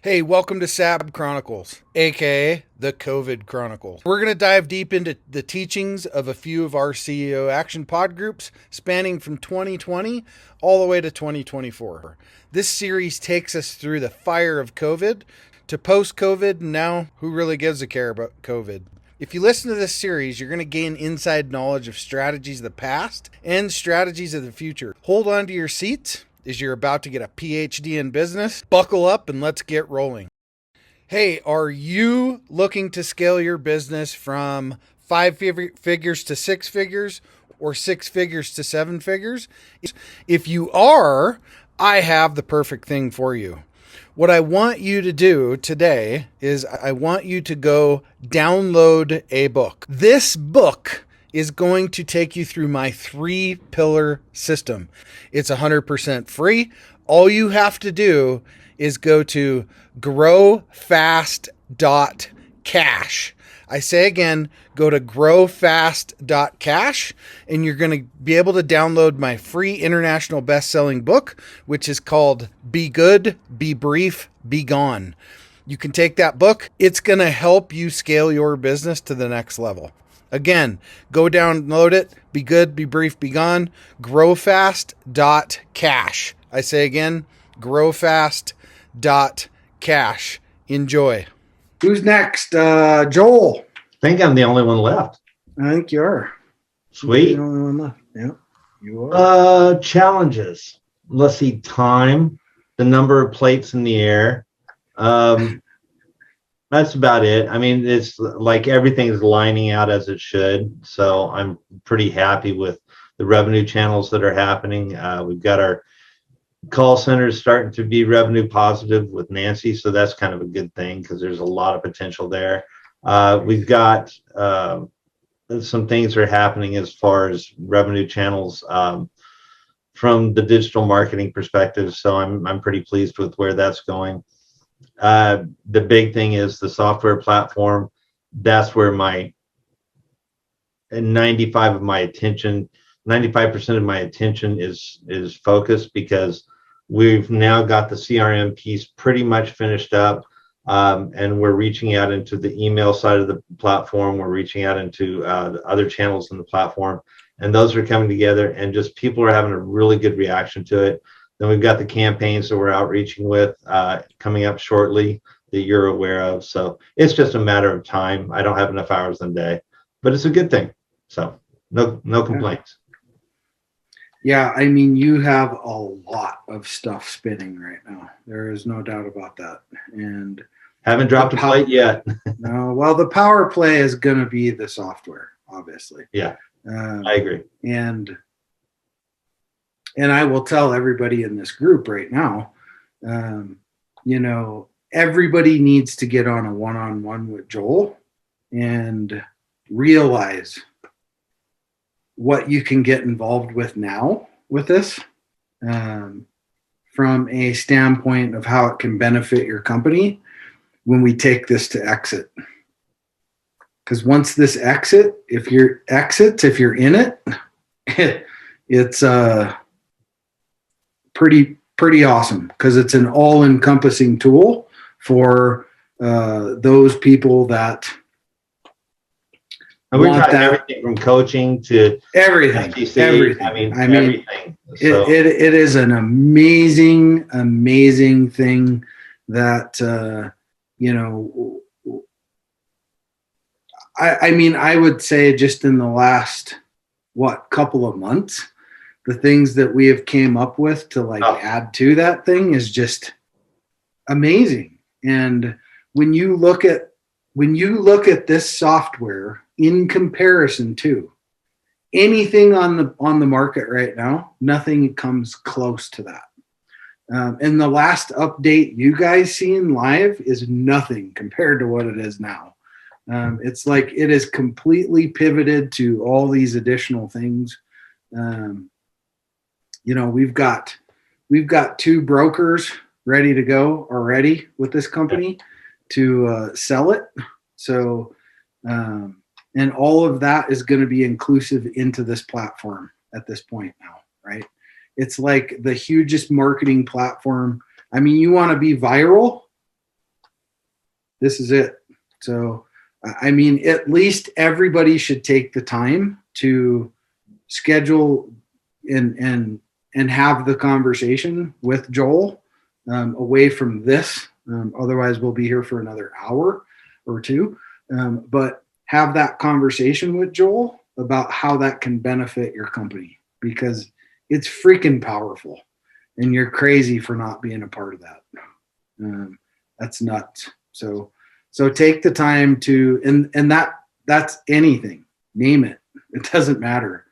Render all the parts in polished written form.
Hey, welcome to SAB Chronicles, aka the COVID Chronicles. We're going to dive deep into the teachings of a few of our CEO Action Pod groups spanning from 2020 all the way to 2024. This series takes us through the fire of COVID to post-COVID, and now who really gives a care about COVID? If you listen to this series, you're going to gain inside knowledge of strategies of the past and strategies of the future. Hold on to your seats as you're about to get a PhD in business. Buckle up and let's get rolling. Hey, are you looking to scale your business from 5 figures to 6 figures or 6 figures to 7 figures? If you are, I have the perfect thing for you. What I want you to do today is I want you to go download a book. This book is going to take you through my 3-pillar system. It's 100% free. All you have to do is go to growfast.cash. I say again, go to growfast.cash and you're going to be able to download my free international best-selling book, which is called Be Good, Be Brief, Be Gone. You can take that book. It's going to help you scale your business to the next level. Again, go download it. Be good, be brief, be gone. Growfast.cash. I say again, growfast.cash. Enjoy. Who's next? Joel. I think I'm the only one left. I think you are. Sweet. You're the only one left. Yeah, you are. Challenges. Let's see. Time, the number of plates in the air. That's about it. I mean, it's like everything is lining out as it should. So I'm pretty happy with the revenue channels that are happening. We've got our call centers starting to be revenue positive with Nancy. So that's kind of a good thing because there's a lot of potential there. We've got some things are happening as far as revenue channels from the digital marketing perspective. So I'm pretty pleased with where that's going. The big thing is the software platform. That's where my 95% of my attention is focused, because we've now got the CRM piece pretty much finished up. And we're reaching out into the email side of the platform. We're reaching out into the other channels in the platform, and those are coming together, and just people are having a really good reaction to it. Then we've got the campaigns that we're outreaching with coming up shortly that you're aware of. So it's just a matter of time. I don't have enough hours in the day, but it's a good thing. So no complaints. Yeah, I mean, you have a lot of stuff spinning right now. There is no doubt about that. And haven't dropped a plate yet. No, well, the power play is going to be the software, obviously. Yeah, I agree. And I will tell everybody in this group right now, everybody needs to get on a one-on-one with Joel and realize what you can get involved with now with this, from a standpoint of how it can benefit your company when we take this to exit. Because once this exit, if you're in it, it's pretty awesome, because it's an all-encompassing tool for those people that and we're talking everything from coaching to everything. FTC. Everything. I mean everything. So. It is an amazing thing that I would say just in the last couple of months, the things that we have came up with to add to that thing is just amazing. And when you look at this software in comparison to anything on the market right now, nothing comes close to that. And the last update you guys seen live is nothing compared to what it is now. It's like it is completely pivoted to all these additional things. We've got 2 brokers ready to go already with this company to sell it. So, and all of that is going to be inclusive into this platform at this point now, right? It's like the hugest marketing platform. I mean, you want to be viral, This is it. So, I mean, at least everybody should take the time to schedule and have the conversation with Joel away from this. Otherwise, we'll be here for another hour or two. But have that conversation with Joel about how that can benefit your company, because it's freaking powerful, and you're crazy for not being a part of that. That's nuts. So take the time to, and that's anything, name it. It doesn't matter.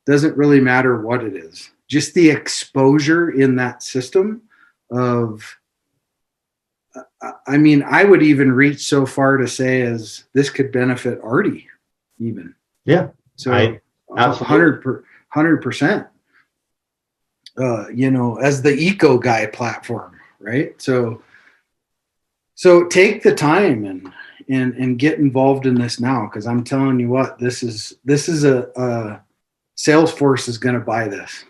Doesn't really matter what it is. Just the exposure in that system of, I mean, I would even reach so far to say as this could benefit Artie even. Yeah. So absolutely. 100%, as the eco guy platform, right? So take the time and get involved in this now. Cause I'm telling you what, this is a Salesforce is going to buy this.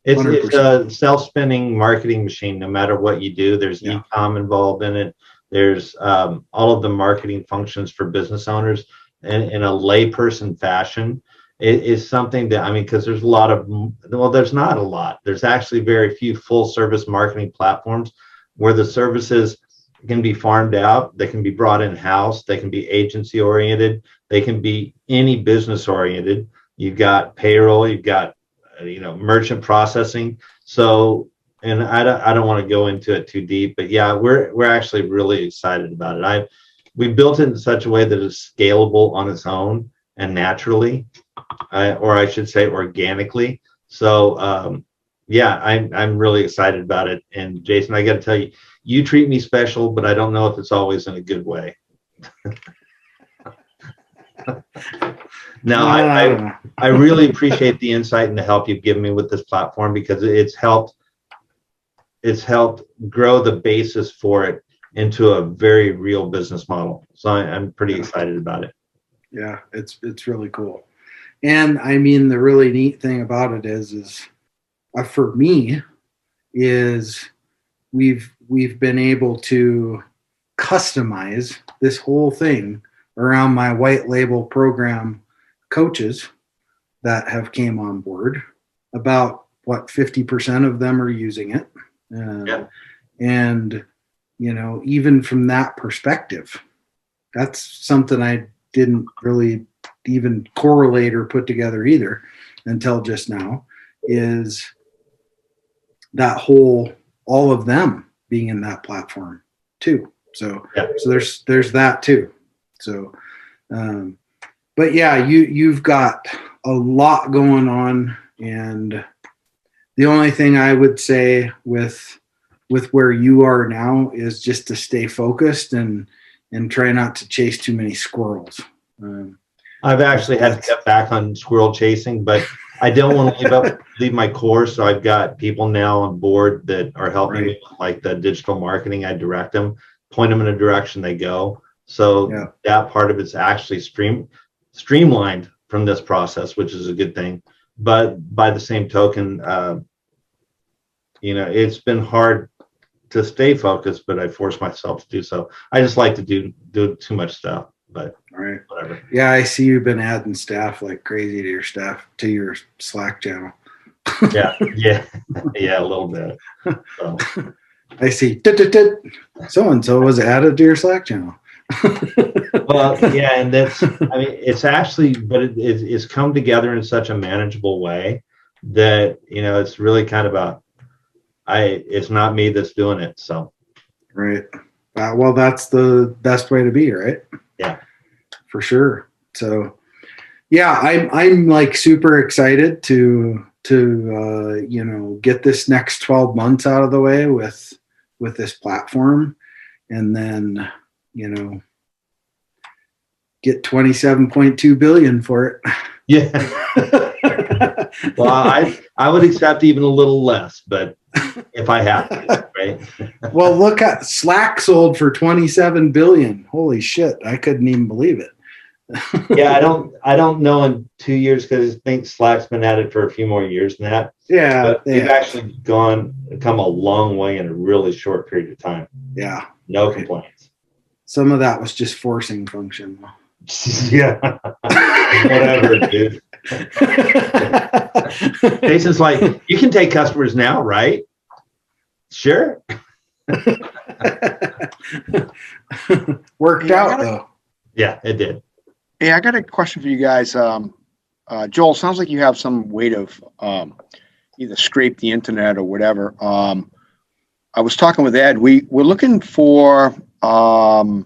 It's a self-spinning marketing machine. No matter what you do, there's e-com involved in it. There's all of the marketing functions for business owners in a layperson fashion. It is something that, I mean, because there's a lot of, well, there's not a lot. There's actually very few full service marketing platforms where the services can be farmed out. They can be brought in house. They can be agency oriented. They can be any business oriented. You've got payroll. You've got merchant processing. So, and I don't want to go into it too deep, but yeah, we're actually really excited about it. We built it in such a way that it's scalable on its own and naturally, or I should say organically. So I'm really excited about it. And Jason, I got to tell you, you treat me special, but I don't know if it's always in a good way. No, I really appreciate the insight and the help you've given me with this platform, because it's helped grow the basis for it into a very real business model. So I'm pretty excited about it. Yeah, it's really cool. And I mean, the really neat thing about it is for me is we've been able to customize this whole thing around my white label program coaches that have came on board. About 50% of them are using it. And, even from that perspective, that's something I didn't really even correlate or put together either until just now, is that all of them being in that platform too. So there's that too. So, but yeah, you've got a lot going on, and the only thing I would say with where you are now is just to stay focused and try not to chase too many squirrels. I've actually had to get back on squirrel chasing, but I don't want to leave my course. So I've got people now on board that are helping me with like the digital marketing. I direct them, point them in a direction they go. So that part of it's actually streamlined from this process, which is a good thing. But by the same token, it's been hard to stay focused, but I force myself to do so. I just like to do too much stuff, but whatever. Yeah, I see you've been adding staff like crazy to your Slack channel. yeah, a little bit. So. I see. So-and-so was added to your Slack channel. Well, yeah, and it's actually, but it's come together in such a manageable way that, it's really kind of it's not me that's doing it. So. Right. Well, that's the best way to be, right? Yeah. For sure. So, yeah, I'm like super excited to get this next 12 months out of the way with this platform, and then, get 27.2 billion for it. Yeah. Well, I would accept even a little less, but if I have to, right? Well, look at Slack sold for 27 billion. Holy shit. I couldn't even believe it. Yeah, I don't know in 2 years, because I think Slack's been at it for a few more years than that. Yeah. But they've actually come a long way in a really short period of time. Yeah. No complaints. some of that was just forcing function. Yeah. Whatever, dude. Jason's like, you can take customers now, right? Sure. Worked out though. Yeah, it did. Hey, I got a question for you guys. Joel, sounds like you have some way to either scrape the internet or whatever. I was talking with Ed. We're looking for a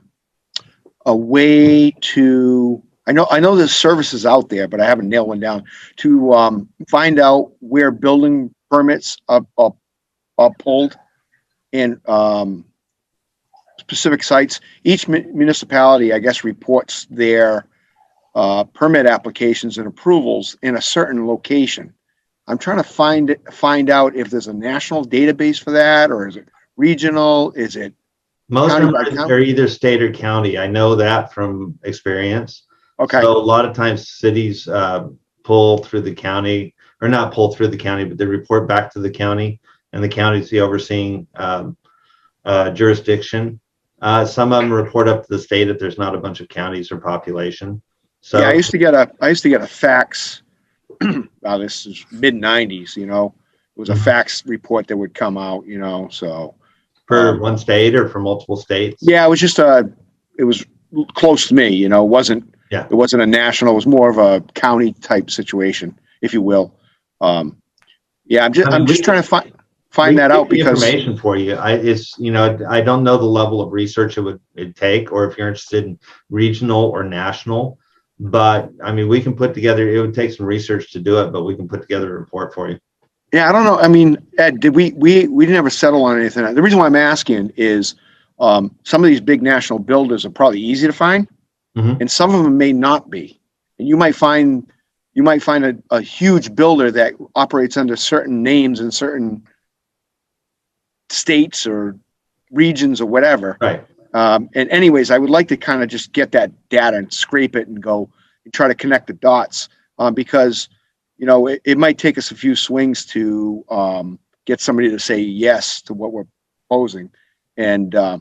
way to. I know there's services out there, but I haven't nailed one down to find out where building permits are pulled in specific sites. Each municipality, I guess, reports their permit applications and approvals in a certain location. I'm trying to find out if there's a national database for that, or is it regional? Is it most county of by them county? are either state or county. I know that from experience. Okay. So a lot of times cities pull through the county, or not pull through the county, but they report back to the county, and the county is the overseeing jurisdiction. Some of them report up to the state if there's not a bunch of counties or population. So yeah, I used to get a fax. This is mid '90s. You know, it was a fax report that would come out. You know, so per one state or for multiple states. Yeah, it was just it was close to me. You know, it wasn't a national. It was more of a county type situation, if you will. Yeah, I'm just trying to find that out because information for you. I don't know the level of research it'd take, or if you're interested in regional or national. But I mean, we can put together. It would take some research to do it, but we can put together a report for you. Yeah, I don't know. I mean, Ed, did we didn't ever settle on anything. The reason why I'm asking is some of these big national builders are probably easy to find, and some of them may not be. And you might find a huge builder that operates under certain names in certain states or regions or whatever. Right. And anyways, I would like to kind of just get that data and scrape it and go and try to connect the dots because, you know, it might take us a few swings to get somebody to say yes to what we're proposing. And I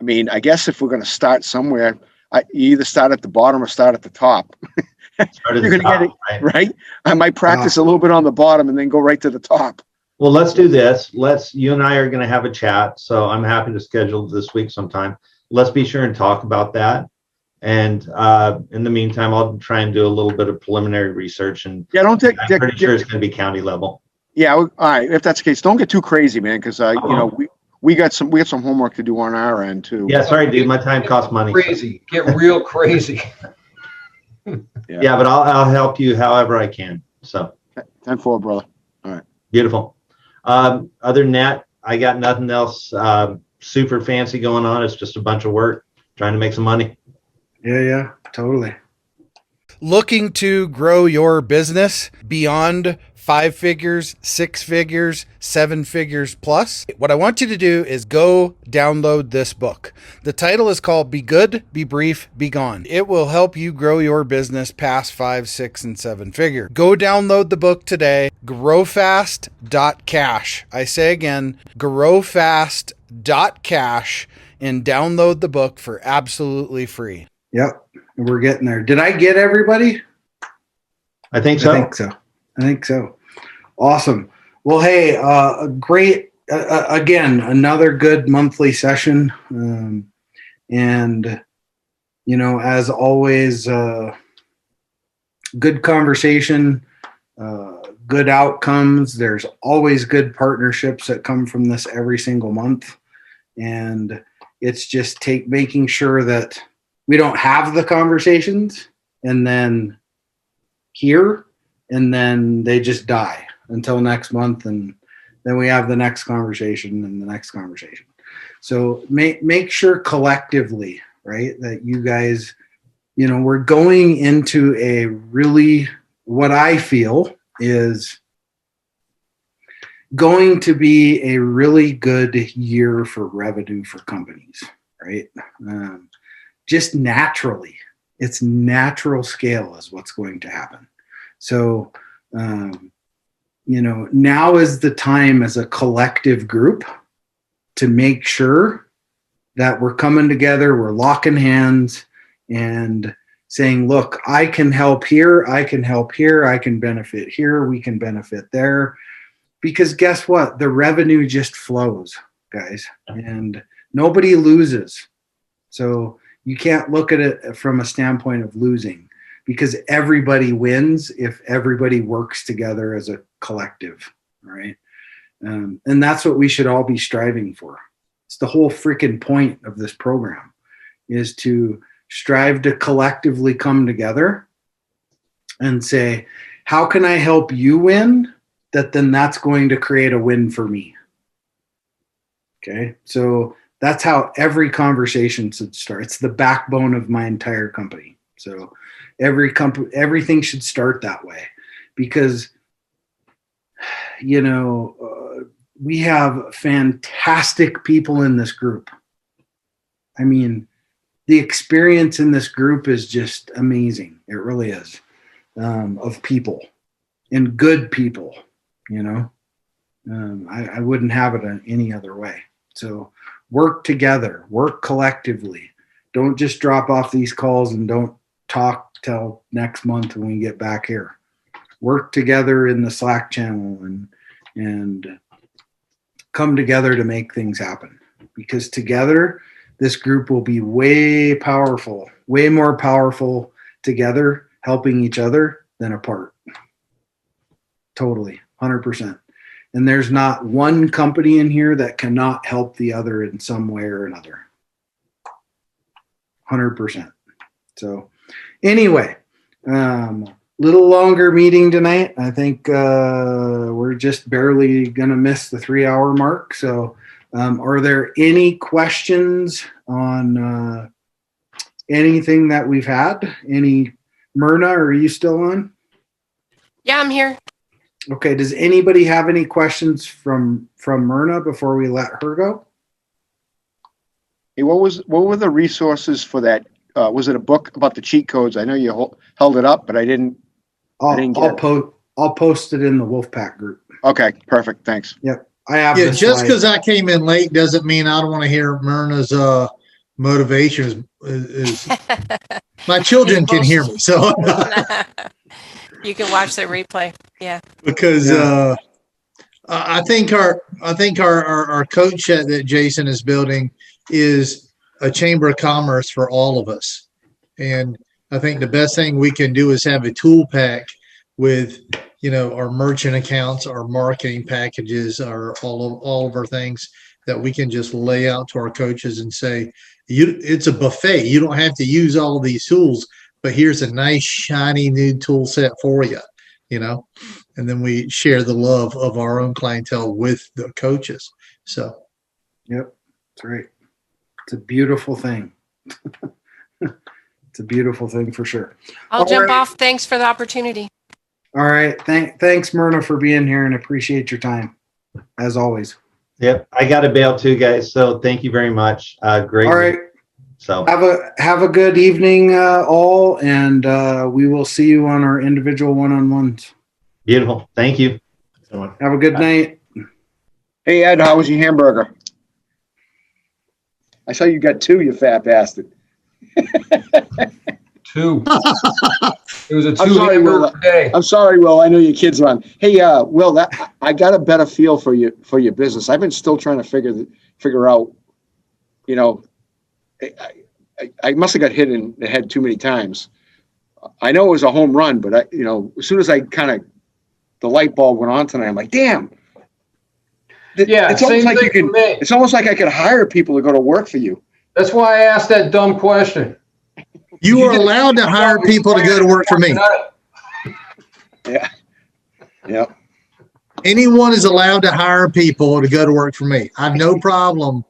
mean, I guess if we're going to start somewhere, you either start at the bottom or start at the top. You're going to get it right. I might practice a little bit on the bottom and then go right to the top. Well, let's do this. You and I are going to have a chat. So I'm happy to schedule this week sometime. Let's be sure and talk about that. And in the meantime, I'll try and do a little bit of preliminary research. And yeah, I'm pretty sure it's going to be county level. Yeah. All right. If that's the case, don't get too crazy, man. Because you know, we got some homework to do on our end too. Yeah. Sorry, dude. My time costs money. Crazy. Get real crazy. Yeah, but I'll help you however I can. So 10-4, brother. All right. Beautiful. Other than that, I got nothing else super fancy going on. It's just a bunch of work trying to make some money. Yeah, totally. Looking to grow your business beyond 5 figures, 6 figures, 7 figures plus? What I want you to do is go download this book. The title is called Be Good, Be Brief, Be Gone. It will help you grow your business past 5, 6, and 7 figure. Go download the book today. Growfast.cash. I say again, growfast.cash, and download the book for absolutely free. Yep. We're getting there. Did I get everybody? I think so. I think so. Awesome. Well, hey, great. Again, another good monthly session. And, you know, as always, good conversation, good outcomes. There's always good partnerships that come from this every single month. And it's just making sure that we don't have the conversations and then here, and then they just die until next month. And then we have the next conversation and the next conversation. So make sure collectively, right, that you guys, you know, we're going into a really, what I feel is going to be a really good year for revenue for companies, right? Just naturally, it's natural scale is what's going to happen. So, you know, now is the time as a collective group to make sure that we're coming together, we're locking hands and saying, look, I can help here, I can help here, I can benefit here, we can benefit there. Because guess what? The revenue just flows, guys, and nobody loses. So you can't look at it from a standpoint of losing, because everybody wins if everybody works together as a collective, right? And that's what we should all be striving for. It's the whole freaking point of this program, is to strive to collectively come together and say, how can I help you win? That's going to create a win for me. Okay. So that's how every conversation should start. It's the backbone of my entire company. So everything should start that way, because, we have fantastic people in this group. I mean, the experience in this group is just amazing. It really is, of people and good people, I wouldn't have it any other way. So work together, work collectively. Don't just drop off these calls and don't talk till next month when we get back here. Work together in the Slack channel and come together to make things happen, because together this group will be way more powerful together, helping each other than apart. Totally, 100%. And there's not one company in here that cannot help the other in some way or another. 100%. So anyway, little longer meeting tonight. I think we're just barely going to miss the 3-hour mark. So are there any questions on anything that we've had? Myrna, are you still on? Yeah, I'm here. Okay. Does anybody have any questions from Myrna before we let her go? Hey, what were the resources for that? Was it a book about the cheat codes? I know you held it up, but I didn't. I'll post it in the Wolfpack group. Okay, perfect. Thanks. Yep. I have. Yeah, just because I came in late doesn't mean I don't want to hear Myrna's motivation. Is my children can hear me, so you can watch the replay. Yeah. Because I think our coach that Jason is building is a chamber of commerce for all of us, and I think the best thing we can do is have a tool pack with, our merchant accounts, our marketing packages, our all of our things that we can just lay out to our coaches and say, it's a buffet. You don't have to use all of these tools, but here's a nice shiny new tool set for you, and then we share the love of our own clientele with the coaches. So, yep, that's right. It's a beautiful thing. It's a beautiful thing for sure. I'll jump off. Thanks for the opportunity. All right. Thanks, Myrna, for being here, and appreciate your time, as always. Yep. I got to bail too, guys. So thank you very much. Great. All right. So have a good evening, all, and we will see you on our individual one-on-ones. Beautiful. Thank you. Have a good night. Hey, Ed, how was your hamburger? I saw you got 2, you fat bastard. 2. It was a 2 I'm sorry, Will. day. I'm sorry, Will. I know your kids are on. Hey, Will, I got a better feel for your business. I've been still trying to figure out. I must have got hit in the head too many times. I know it was a home run, but as soon as the light bulb went on tonight, I'm like, damn. Yeah, it's almost same like thing for me. It's almost like I could hire people to go to work for you. That's why I asked that dumb question. you are allowed to hire people to go to work for me. Yeah. Yeah. Anyone is allowed to hire people to go to work for me. I have no problem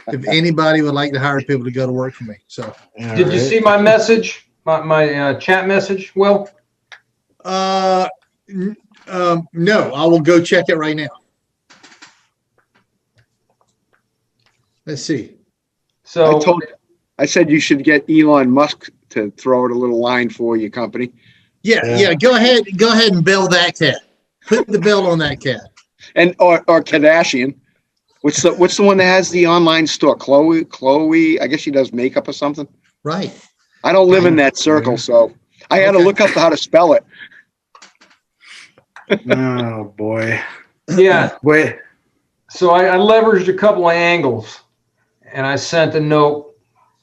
if anybody would like to hire people to go to work for me. So, Did you see my message, my chat message, Will? no, I will go check it right now. Let's see. So I said you should get Elon Musk to throw out a little line for your company. Yeah. Go ahead and bill that cat. Put the bill on that cat. And or Kardashian. What's the one that has the online store? Chloe. I guess she does makeup or something. Right. I don't live in that circle, so I had to look up how to spell it. Oh boy. Yeah. Wait. So I leveraged a couple of angles, and I sent a note.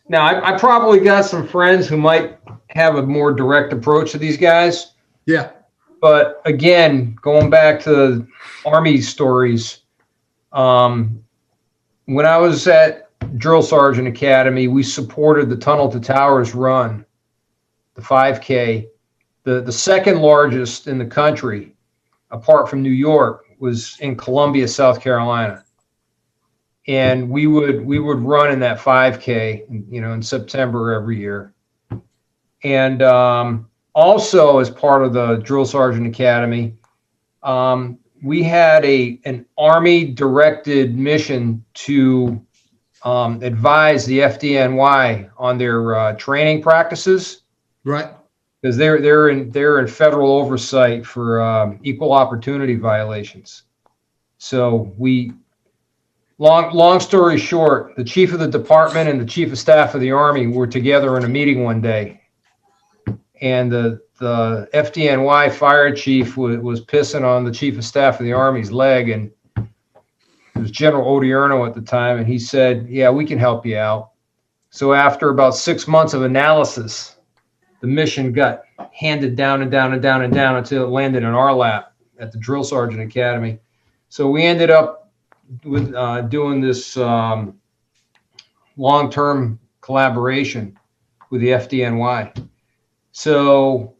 Now, I probably got some friends who might have a more direct approach to these guys. Yeah. But again, going back to Army stories, when I was at Drill Sergeant Academy, we supported the Tunnel to Towers run, the 5K. The second largest in the country, apart from New York, was in Columbia, South Carolina. And we would run in that 5K, in September every year. And also, as part of the Drill Sergeant Academy, we had an Army-directed mission to advise the FDNY on their training practices. Right. Because they're in federal oversight for equal opportunity violations. So long story short, the chief of the department and the chief of staff of the Army were together in a meeting one day, and the FDNY fire chief was pissing on the chief of staff of the Army's leg, and it was General Odierno at the time, and he said, "Yeah, we can help you out." So after about 6 months of analysis, the mission got handed down and down and down and down until it landed in our lap at the Drill Sergeant Academy. So we ended up with doing this long-term collaboration with the FDNY. So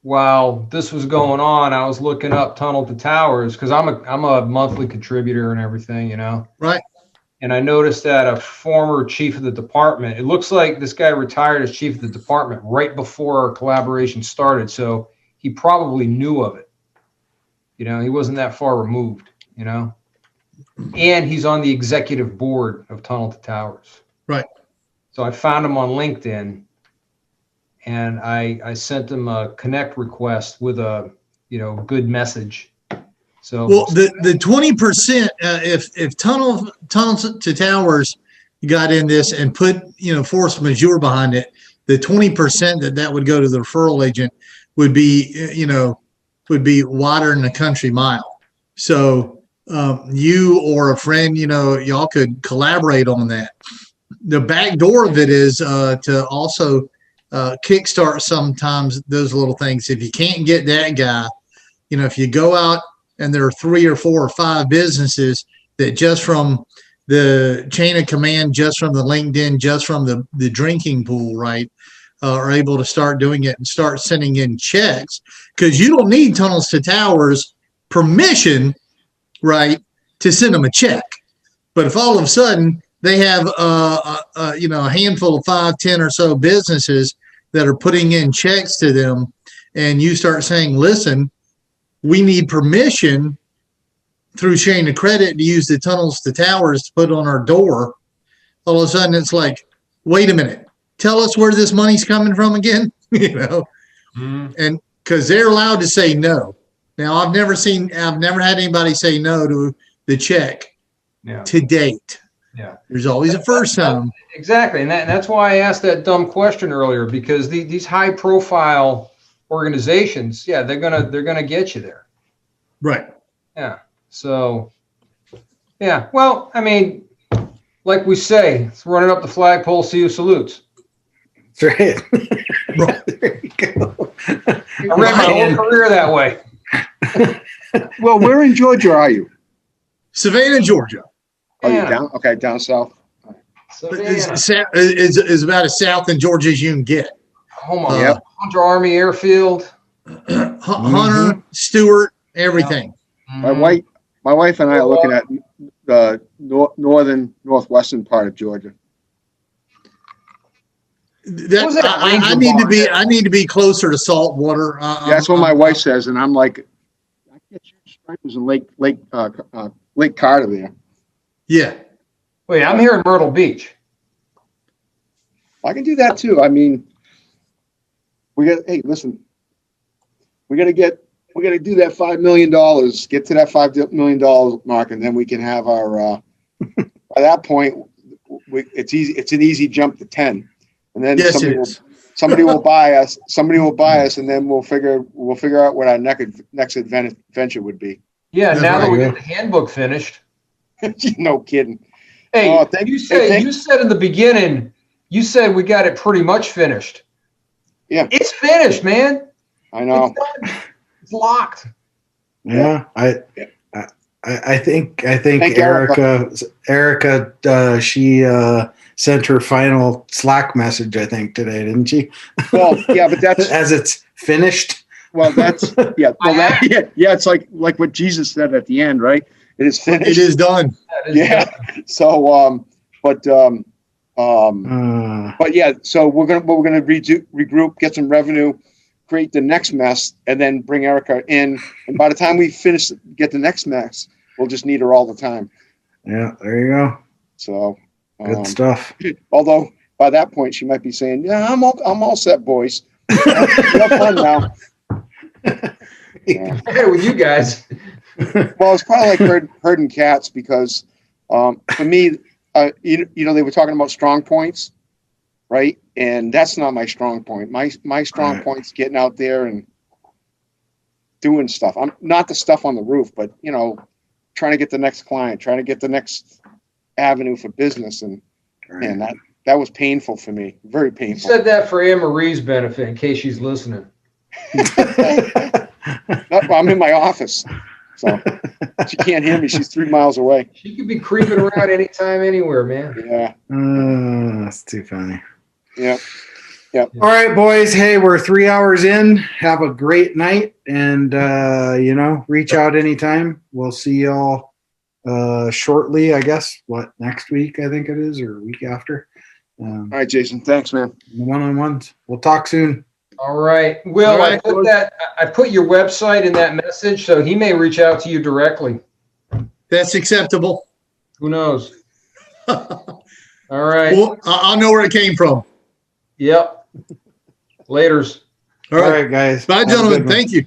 while this was going on, I was looking up Tunnel to Towers because I'm a monthly contributor and everything, Right. And I noticed that a former chief of the department, it looks like this guy retired as chief of the department right before our collaboration started. So he probably knew of it. He wasn't that far removed, and he's on the executive board of Tunnel to Towers. Right. So I found him on LinkedIn, and I sent him a connect request with a, good message. So Well, the 20%, if tunnels to towers got in this and put force majeure behind it, the 20% that would go to the referral agent would be wider than a country mile. So you or a friend, y'all could collaborate on that. The back door of it is to also kickstart sometimes those little things. If you can't get that guy, if you go out and there are 3 or 4 or 5 businesses that just from the chain of command, just from the LinkedIn, just from the drinking pool, right, are able to start doing it and start sending in checks, because you don't need Tunnels to Towers permission, right, to send them a check. But if all of a sudden they have a handful of 5, 10 or so businesses that are putting in checks to them, and you start saying, listen, we need permission through chain of credit to use the Tunnels to Towers to put on our door, all of a sudden it's like, wait a minute, tell us where this money's coming from again, and because they're allowed to say no. Now, I've never had anybody say no to the check to date. Yeah. There's always a first time. Exactly. And that's why I asked that dumb question earlier, because these high profile organizations, they're gonna get you there. Right. Yeah. So well, I mean, like we say, it's running up the flagpole, see who salutes. That's right. There you go. I ran my whole career that way. Well, where in Georgia are you? Savannah, Georgia. Oh, you're down? Okay, down south. It's about as south in Georgia as you can get. Hunter Army Airfield. Hunter, Stewart, everything. My wife and I are looking at the northwestern part of Georgia. I need to be closer to salt water. That's what my wife says, and I'm like, I get you stripers in Lake Carter there. Yeah. Wait, I'm here in Myrtle Beach. I can do that too. I mean, we got to do that $5 million, get to that $5 million mark, and then we can have our by that point, it's easy. It's an easy jump to 10, and then Yes, it is. somebody will buy us. Somebody will buy us, and then we'll figure out what our next adventure would be. Yeah, That's now that right, we yeah. got the handbook finished. No kidding. Hey, Oh, you said in the beginning, you said we got it pretty much finished. Yeah. It's finished, man. I know. It's done. It's locked. Yeah, I think Thank Erica she sent her final Slack message, I think, today, didn't she? Well, yeah, but that's as it's finished. well, that's yeah. Well, yeah. It's like what Jesus said at the end, right? It is finished. It is done. That is Yeah. done. So, but yeah. So we're gonna regroup, get some revenue, create the next mess, and then bring Erica in. And by the time we get the next mess, we'll just need her all the time. Yeah, there you go. So Good stuff. Although by that point she might be saying, "Yeah, I'm all set, boys. Have fun now." Yeah. Hey, with you guys. Well, it's kind of like herding cats because for me, you know, they were talking about strong points, right? And that's not my strong point. My strong point's getting out there and doing stuff. I'm not the stuff on the roof, but you know, trying to get the next client, trying to get the next avenue for business, and man, that was painful for me. Very You painful. said that for Anne Marie's benefit, in case she's listening. I'm in my office, so she can't hear me. She's 3 miles away. She could be creeping around anytime, anywhere, man. Yeah. That's too funny. Yeah. All right, boys. Hey, we're 3 hours in. Have a great night, and reach out anytime. We'll see y'all shortly. I guess next week? I think it is, or week after. All right, Jason. Thanks, man. One-on-ones. We'll talk soon. All right. Will, All right. I put your website in that message, so he may reach out to you directly. That's acceptable. Who knows? All right. Well, I'll know where it came from. Yep. Laters. All All right. right, guys. Bye, Have a gentlemen. good one. Thank you.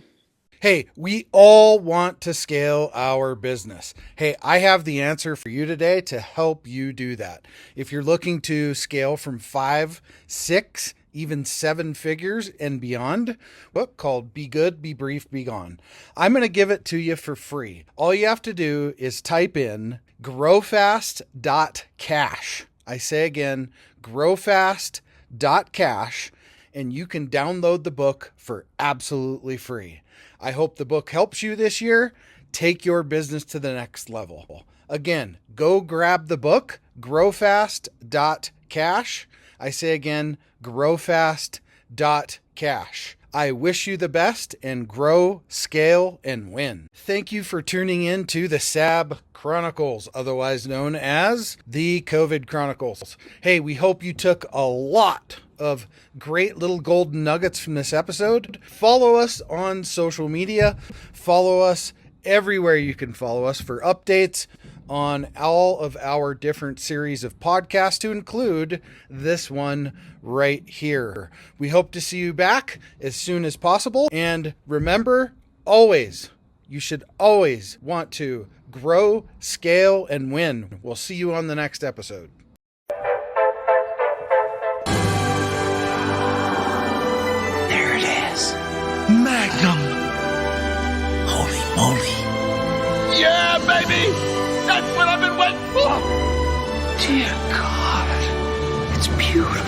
Hey, we all want to scale our business. Hey, I have the answer for you today to help you do that. If you're looking to scale from 5, 6, even 7 figures and beyond, book called Be Good, Be Brief, Be Gone. I'm going to give it to you for free. All you have to do is type in growfast.cash. I say again, growfast.cash, and you can download the book for absolutely free. I hope the book helps you this year. Take your business to the next level. Again, go grab the book, growfast.cash. I say again, growfast.cash. I wish you the best and grow, scale, and win. Thank you for tuning in to the SAB Chronicles, otherwise known as the COVID Chronicles. Hey, we hope you took a lot of great little golden nuggets from this episode. Follow us on social media. Follow us everywhere you can follow us for updates on all of our different series of podcasts, to include this one right here. We hope to see you back as soon as possible. And remember, you should always want to grow, scale, and win. We'll see you on the next episode. There it is. Magnum. Holy moly. Yeah, baby! That's what I've been waiting for! Dear God. It's beautiful.